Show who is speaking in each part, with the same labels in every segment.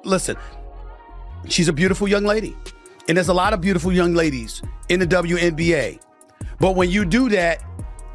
Speaker 1: Listen, she's a beautiful young lady. And there's a lot of beautiful young ladies in the WNBA. But when you do that,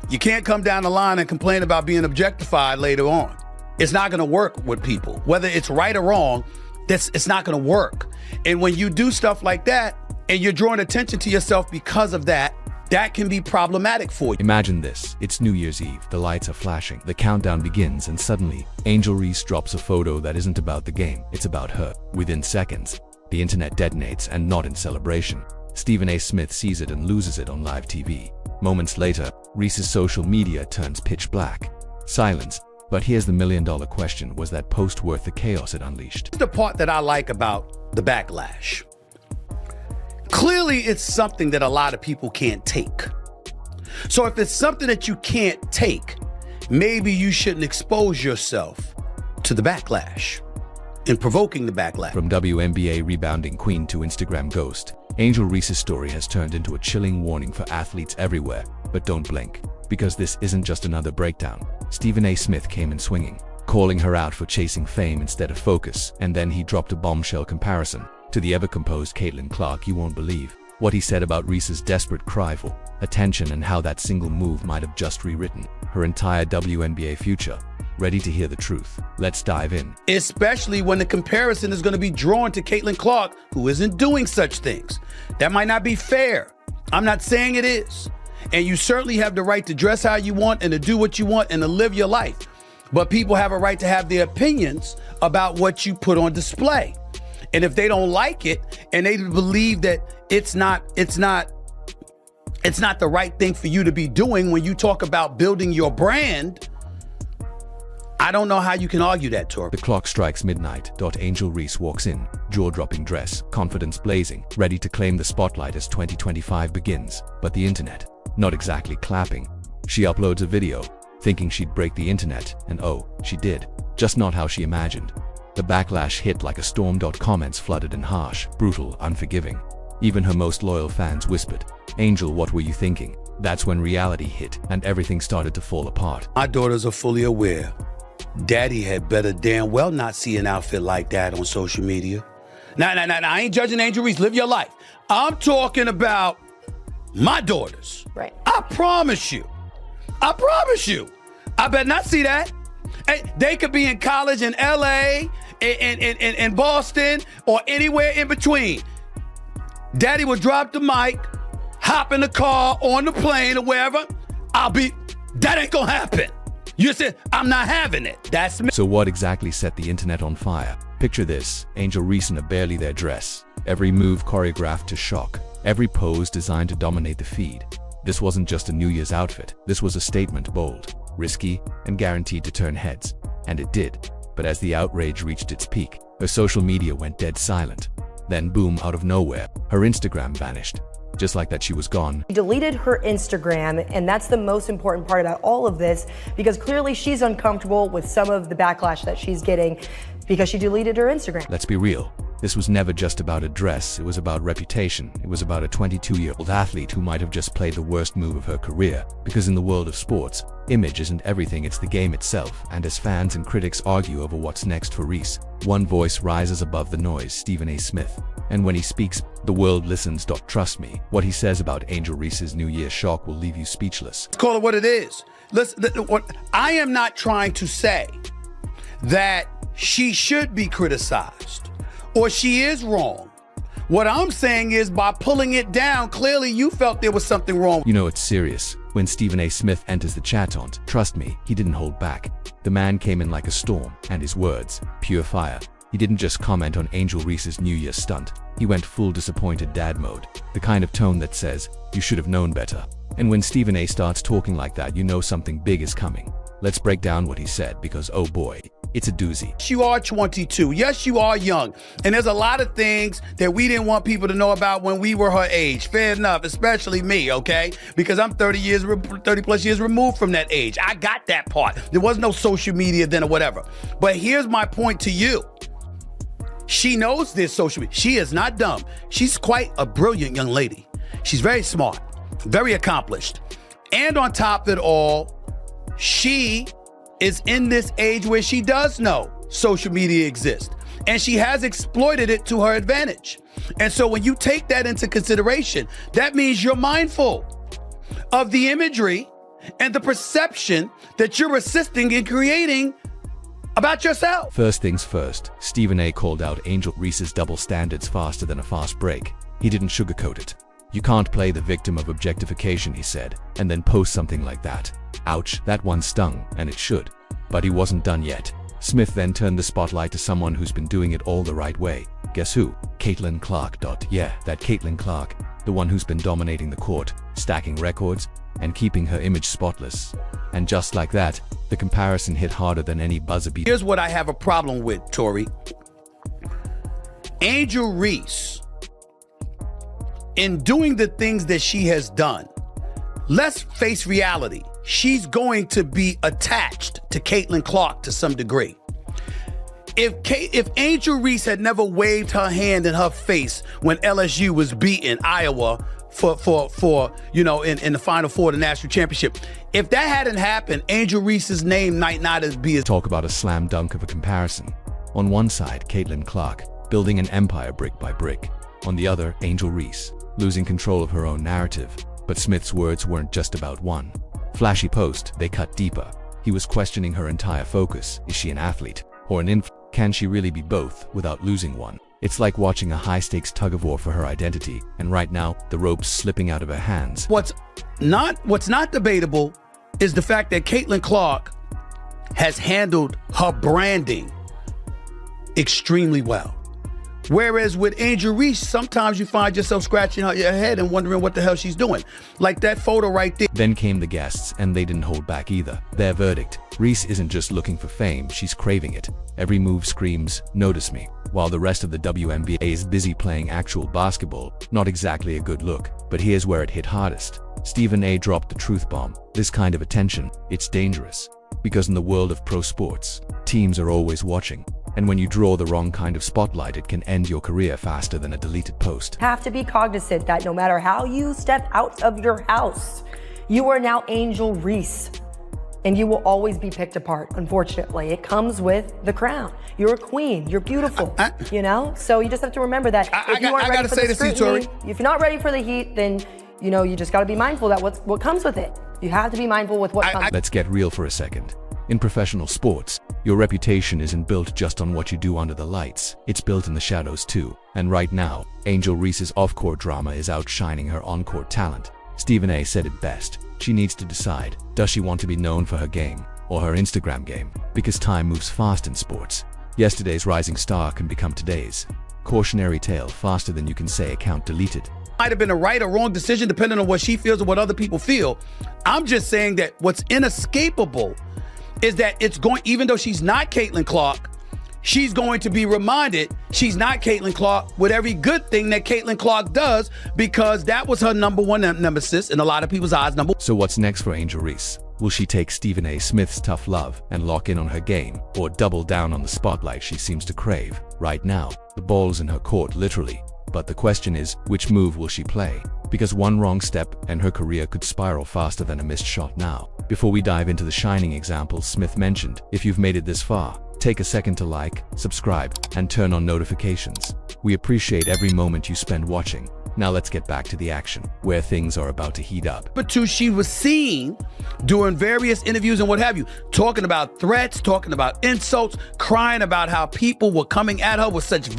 Speaker 1: you can't come down the line and complain about being objectified later on. It's not going to work with people. Whether it's right or wrong, it's not going to work. And when you do stuff like that and you're drawing attention to yourself because of that, that can be problematic for you.
Speaker 2: Imagine this. It's New Year's Eve. The lights are flashing. The countdown begins, and suddenly, Angel Reese drops a photo that isn't about the game. It's about her. Within seconds, the internet detonates, and not in celebration. Stephen A. Smith sees it and loses it on live TV. Moments later, Reese's social media turns pitch black. Silence. But here's the million-dollar question. Was that post worth the chaos it unleashed?
Speaker 1: The part that I like about the backlash. Clearly, it's something that a lot of people can't take. So if it's something that you can't take, maybe you shouldn't expose yourself to the backlash and provoking the backlash.
Speaker 2: From WNBA rebounding queen to Instagram ghost, Angel Reese's story has turned into a chilling warning for athletes everywhere. But don't blink, because this isn't just another breakdown. Stephen A. Smith came in swinging, calling her out for chasing fame instead of focus, and then he dropped a bombshell comparison to the ever-composed Caitlin Clark. You won't believe what he said about Reese's desperate cry for attention and how that single move might have just rewritten her entire WNBA future. Ready to hear the truth? Let's dive in.
Speaker 1: Especially when the comparison is going to be drawn to Caitlin Clark, who isn't doing such things. That might not be fair. I'm not saying it is. And you certainly have the right to dress how you want and to do what you want and to live your life. But people have a right to have their opinions about what you put on display. And if they don't like it and they believe that it's not the right thing for you to be doing when you talk about building your brand, I don't know how you can argue that, Tor.
Speaker 2: The clock strikes midnight. Angel Reese walks in, jaw-dropping dress, confidence blazing, ready to claim the spotlight as 2025 begins. But the internet, not exactly clapping. She uploads a video, thinking she'd break the internet, and oh, she did. Just not how she imagined. The backlash hit like a storm. Comments flooded and harsh, brutal, unforgiving. Even her most loyal fans whispered, "Angel, what were you thinking?" That's when reality hit, and everything started to fall apart.
Speaker 1: My daughters are fully aware. Daddy had better damn well not see an outfit like that on social media. Now, I ain't judging Angel Reese. Live your life. I'm talking about my daughters.
Speaker 3: Right.
Speaker 1: I promise you. I better not see that. Hey, they could be in college in LA, in Boston, or anywhere in between. Daddy will drop the mic, hop in the car, on the plane, or wherever. That ain't gonna happen. You said, I'm not having it. That's me.
Speaker 2: So what exactly set the internet on fire? Picture this, Angel Reese in a barely there dress. Every move choreographed to shock. Every pose designed to dominate the feed. This wasn't just a New Year's outfit. This was a statement, bold, risky, and guaranteed to turn heads. And it did. But as the outrage reached its peak, her social media went dead silent. Then boom, out of nowhere, her Instagram vanished. Just like that, she was gone.
Speaker 3: She deleted her Instagram, and that's the most important part about all of this, because clearly she's uncomfortable with some of the backlash that she's getting because she deleted her Instagram.
Speaker 2: Let's be real. This was never just about a dress. It was about reputation. It was about a 22-year-old athlete who might have just played the worst move of her career. Because in the world of sports, image isn't everything, it's the game itself. And as fans and critics argue over what's next for Reese, one voice rises above the noise: Stephen A. Smith. And when he speaks, the world listens. Trust me, what he says about Angel Reese's New Year shock will leave you speechless.
Speaker 1: Call it what it is. Listen, I am not trying to say that she should be criticized or she is wrong. What I'm saying is, by pulling it down, clearly you felt there was something wrong.
Speaker 2: You know it's serious when Stephen A. Smith enters the chat on. Trust me, he didn't hold back. The man came in like a storm, and his words, pure fire. He didn't just comment on Angel Reese's New Year stunt. He went full disappointed dad mode, the kind of tone that says, you should have known better. And when Stephen A. starts talking like that, you know something big is coming. Let's break down what he said, because oh boy, it's a doozy.
Speaker 1: Yes, you are 22. Yes, you are young. And there's a lot of things that we didn't want people to know about when we were her age. Fair enough, especially me, okay? Because I'm 30 plus years removed from that age. I got that part. There was no social media then or whatever. But here's my point to you. She knows this social media. She is not dumb. She's quite a brilliant young lady. She's very smart, very accomplished. And on top of it all, she is in this age where she does know social media exists. and she has exploited it to her advantage. And so when you take that into consideration, that means you're mindful of the imagery and the perception that you're assisting in creating about yourself.
Speaker 2: First things first, Stephen A. called out Angel Reese's double standards faster than a fast break. He didn't sugarcoat it. You can't play the victim of objectification, he said, and then post something like that. Ouch, that one stung, and it should. But he wasn't done yet. Smith then turned the spotlight to someone who's been doing it all the right way. Guess who? Caitlin Clark. Yeah, that Caitlin Clark, the one who's been dominating the court, stacking records, and keeping her image spotless. And just like that, the comparison hit harder than any buzzer beater.
Speaker 1: Here's what I have a problem with, Tori. Angel Reese, in doing the things that she has done, let's face reality. She's going to be attached to Caitlin Clark to some degree. If Angel Reese had never waved her hand in her face when LSU was beating Iowa for in the Final Four of the national championship, if that hadn't happened, Angel Reese's name might not be as...
Speaker 2: Talk about a slam dunk of a comparison. On one side, Caitlin Clark, building an empire brick by brick. On the other, Angel Reese, losing control of her own narrative. But Smith's words weren't just about one flashy post, they cut deeper. He was questioning her entire focus. Is she an athlete or an Can she really be both without losing one? It's like watching a high-stakes tug-of-war for her identity, and right now, the rope's slipping out of her hands.
Speaker 1: What's not debatable is the fact that Caitlin Clark has handled her branding extremely well. Whereas with Angel Reese, sometimes you find yourself scratching your head and wondering what the hell she's doing. Like that photo right there.
Speaker 2: Then came the guests, and they didn't hold back either. Their verdict: Reese isn't just looking for fame, she's craving it. Every move screams, "Notice me." While the rest of the WNBA is busy playing actual basketball, not exactly a good look. But here's where it hit hardest. Stephen A. dropped the truth bomb. This kind of attention, it's dangerous. Because in the world of pro sports, teams are always watching. And when you draw the wrong kind of spotlight, it can end your career faster than a deleted post.
Speaker 3: Have to be cognizant that no matter how you step out of your house, you are now Angel Reese. And you will always be picked apart, unfortunately. It comes with the crown. You're a queen, you're beautiful, you know? So you just have to remember that if you aren't ready for the scrutiny, if you're not ready for the heat, then you just gotta be mindful that what comes with it. You have to be mindful with what comes.
Speaker 2: Let's get real for a second. In professional sports, your reputation isn't built just on what you do under the lights. It's built in the shadows too. And right now, Angel Reese's off-court drama is outshining her on-court talent. Stephen A. said it best. She needs to decide, does she want to be known for her game or her Instagram game? Because time moves fast in sports. Yesterday's rising star can become today's. Cautionary tale faster than you can say account deleted.
Speaker 1: Might have been a right or wrong decision depending on what she feels or what other people feel. I'm just saying that what's inescapable is that even though she's not Caitlin Clark, she's going to be reminded she's not Caitlin Clark with every good thing that Caitlin Clark does, because that was her number one nemesis in a lot of people's eyes.
Speaker 2: So what's next for Angel Reese? Will she take Stephen A. Smith's tough love and lock in on her game, or double down on the spotlight she seems to crave? Right now, the ball's in her court, literally. But the question is, which move will she play? Because one wrong step and her career could spiral faster than a missed shot now. Before we dive into the shining examples Smith mentioned, if you've made it this far, take a second to like, subscribe, and turn on notifications. We appreciate every moment you spend watching. Now let's get back to the action, where things are about to heat up.
Speaker 1: But two, she was seen during various interviews and what have you, talking about threats, talking about insults, crying about how people were coming at her with such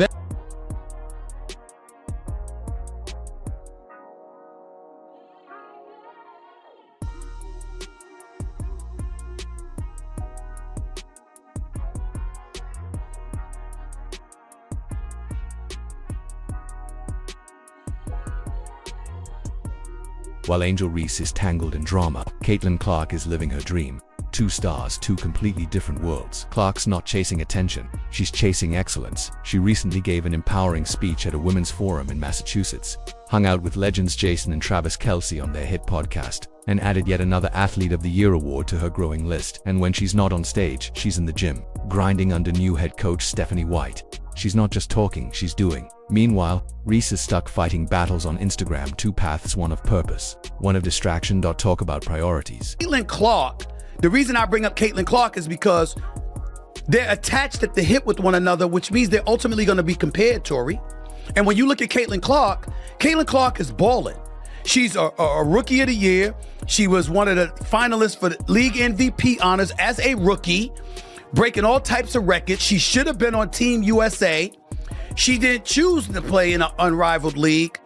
Speaker 2: While Angel Reese is tangled in drama, Caitlin Clark is living her dream. Two stars, two completely different worlds. Clark's not chasing attention, she's chasing excellence. She recently gave an empowering speech at a women's forum in Massachusetts, hung out with legends Jason and Travis Kelce on their hit podcast, and added yet another Athlete of the Year award to her growing list. And when she's not on stage, she's in the gym, grinding under new head coach Stephanie White. She's not just talking, she's doing. Meanwhile, Reese is stuck fighting battles on Instagram, two paths, one of purpose, one of distraction. Talk about priorities.
Speaker 1: Caitlin Clark, the reason I bring up Caitlin Clark is because They're attached at the hip with one another, which means they're ultimately going to be compared, Tori. And when you look at Caitlin Clark is balling. She's a rookie of the year. She was one of the finalists for the league MVP honors as a rookie, breaking all types of records. She should have been on Team USA. She didn't choose to play in an unrivaled league.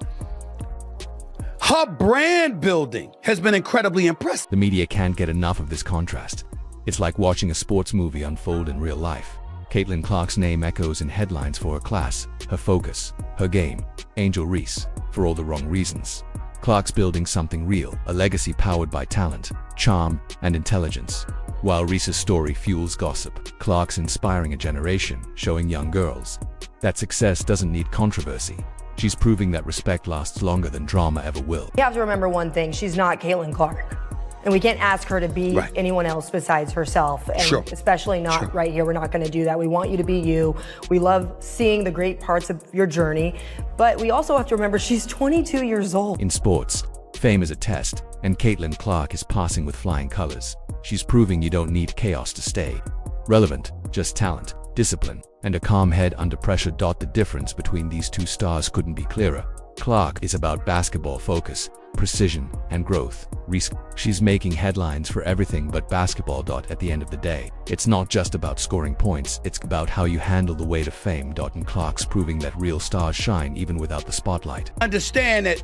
Speaker 1: Her brand building has been incredibly impressive.
Speaker 2: The media can't get enough of this contrast. It's like watching a sports movie unfold in real life. Caitlin Clark's name echoes in headlines for her class, her focus, her game, Angel Reese, for all the wrong reasons. Clark's building something real, a legacy powered by talent, charm, and intelligence. While Reese's story fuels gossip, Clark's inspiring a generation, showing young girls that success doesn't need controversy. She's proving that respect lasts longer than drama ever will.
Speaker 3: You have to remember one thing, she's not Caitlin Clark. And we can't ask her to be anyone else besides herself, and especially not right here. We're not going to do that. We want you to be you. We love seeing the great parts of your journey, but we also have to remember she's 22 years old.
Speaker 2: In sports, fame is a test, and Caitlin Clark is passing with flying colors. She's proving you don't need chaos to stay relevant, just talent, discipline, and a calm head under pressure. The difference between these two stars couldn't be clearer. Clark is about basketball focus, precision, and growth. Reese, she's making headlines for everything but basketball. At the end of the day, it's not just about scoring points, it's about how you handle the weight of fame. And Clark's proving that real stars shine even without the spotlight.
Speaker 1: Understand that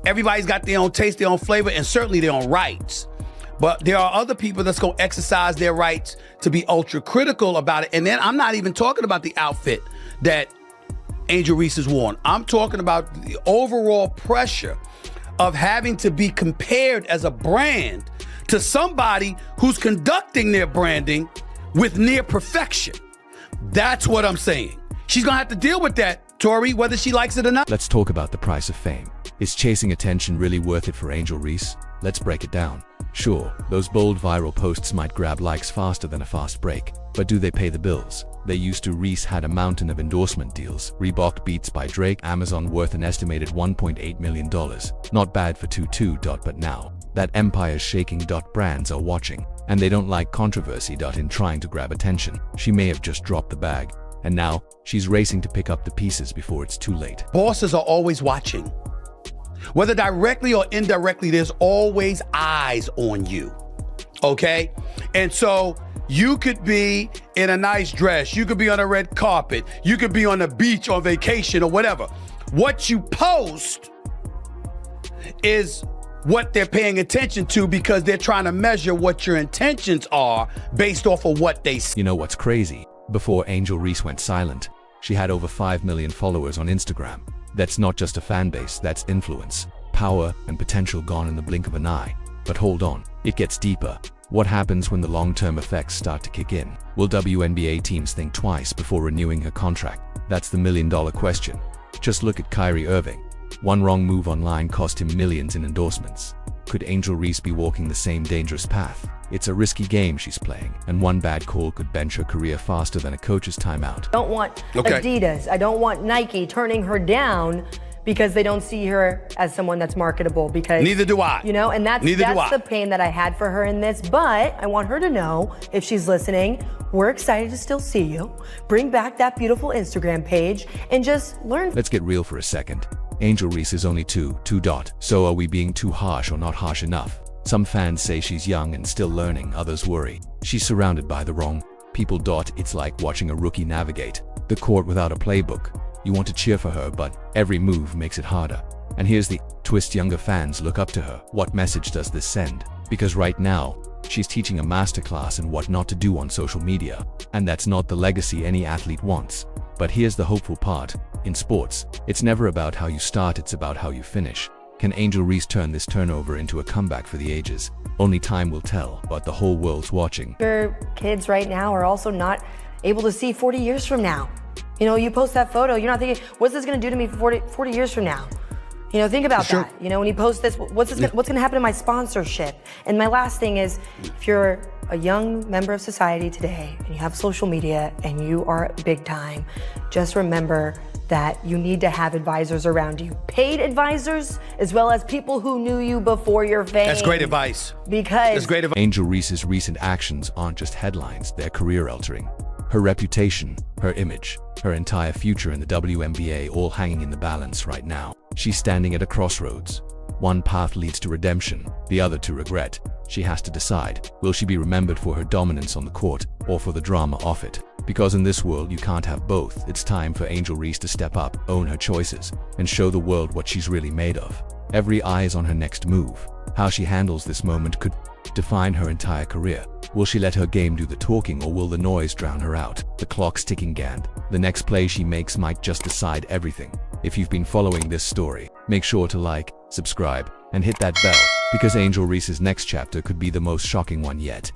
Speaker 1: everybody's got their own taste, their own flavor, and certainly their own rights. But there are other people that's going to exercise their rights to be ultra critical about it. And then I'm not even talking about the outfit that Angel Reese has worn. I'm talking about the overall pressure of having to be compared as a brand to somebody who's conducting their branding with near perfection. That's what I'm saying. She's gonna have to deal with that, Tori, whether she likes it or not.
Speaker 2: Let's talk about the price of fame. Is chasing attention really worth it for Angel Reese? Let's break it down. Sure, those bold viral posts might grab likes faster than a fast break, but do they pay the bills? They used to. Reese had a mountain of endorsement deals. Reebok Beats by Drake, Amazon worth an estimated $1.8 million. Not bad for 2-2. But now, that empire's shaking. Brands are watching, and they don't like controversy. In trying to grab attention, she may have just dropped the bag, and now she's racing to pick up the pieces before it's too late.
Speaker 1: Bosses are always watching. Whether directly or indirectly, there's always eyes on you, okay? And so you could be in a nice dress, you could be on a red carpet, you could be on the beach on vacation or whatever. What you post is what they're paying attention to because they're trying to measure what your intentions are based off of what they see.
Speaker 2: You know what's crazy? Before Angel Reese went silent, she had over 5 million followers on Instagram. That's not just a fan base, that's influence, power, and potential gone in the blink of an eye. But hold on, it gets deeper. What happens when the long-term effects start to kick in? Will WNBA teams think twice before renewing her contract? That's the million-dollar question. Just look at Kyrie Irving. One wrong move online cost him millions in endorsements. Could Angel Reese be walking the same dangerous path? It's a risky game she's playing, and one bad call could bench her career faster than a coach's timeout.
Speaker 3: I don't want Adidas, I don't want Nike turning her down because they don't see her as someone that's marketable. Because
Speaker 1: neither do I.
Speaker 3: You know, and that's the pain that I had for her in this. But I want her to know, if she's listening, we're excited to still see you. Bring back that beautiful Instagram page and just learn.
Speaker 2: Let's get real for a second. Angel Reese is only 2. So are we being too harsh or not harsh enough? Some fans say she's young and still learning, others worry she's surrounded by the wrong people. It's like watching a rookie navigate the court without a playbook. You want to cheer for her, but every move makes it harder. And here's the twist: younger fans look up to her. What message does this send? Because right now, she's teaching a masterclass in what not to do on social media. And that's not the legacy any athlete wants. But here's the hopeful part. In sports, it's never about how you start, it's about how you finish. Can Angel Reese turn this turnover into a comeback for the ages? Only time will tell, but the whole world's watching.
Speaker 3: Your kids right now are also not able to see 40 years from now. You know, you post that photo, you're not thinking, what's this gonna do to me 40 years from now? You know, think about that. You know, when you post this, what's gonna happen to my sponsorship? And my last thing is, if you're a young member of society today and you have social media and you are big time, just remember that you need to have advisors around you. Paid advisors, as well as people who knew you before your fame.
Speaker 1: That's great advice.
Speaker 3: Because
Speaker 1: that's great advice.
Speaker 2: Angel Reese's recent actions aren't just headlines, they're career-altering. Her reputation, her image, her entire future in the WNBA all hanging in the balance right now. She's standing at a crossroads. One path leads to redemption, the other to regret. She has to decide, will she be remembered for her dominance on the court or for the drama off it? Because in this world you can't have both. It's time for Angel Reese to step up, own her choices, and show the world what she's really made of. Every eye is on her next move. How she handles this moment could define her entire career. Will she let her game do the talking, or will the noise drown her out? The clock's ticking, and the next play she makes might just decide everything. If you've been following this story, make sure to like, subscribe, and hit that bell, because Angel Reese's next chapter could be the most shocking one yet.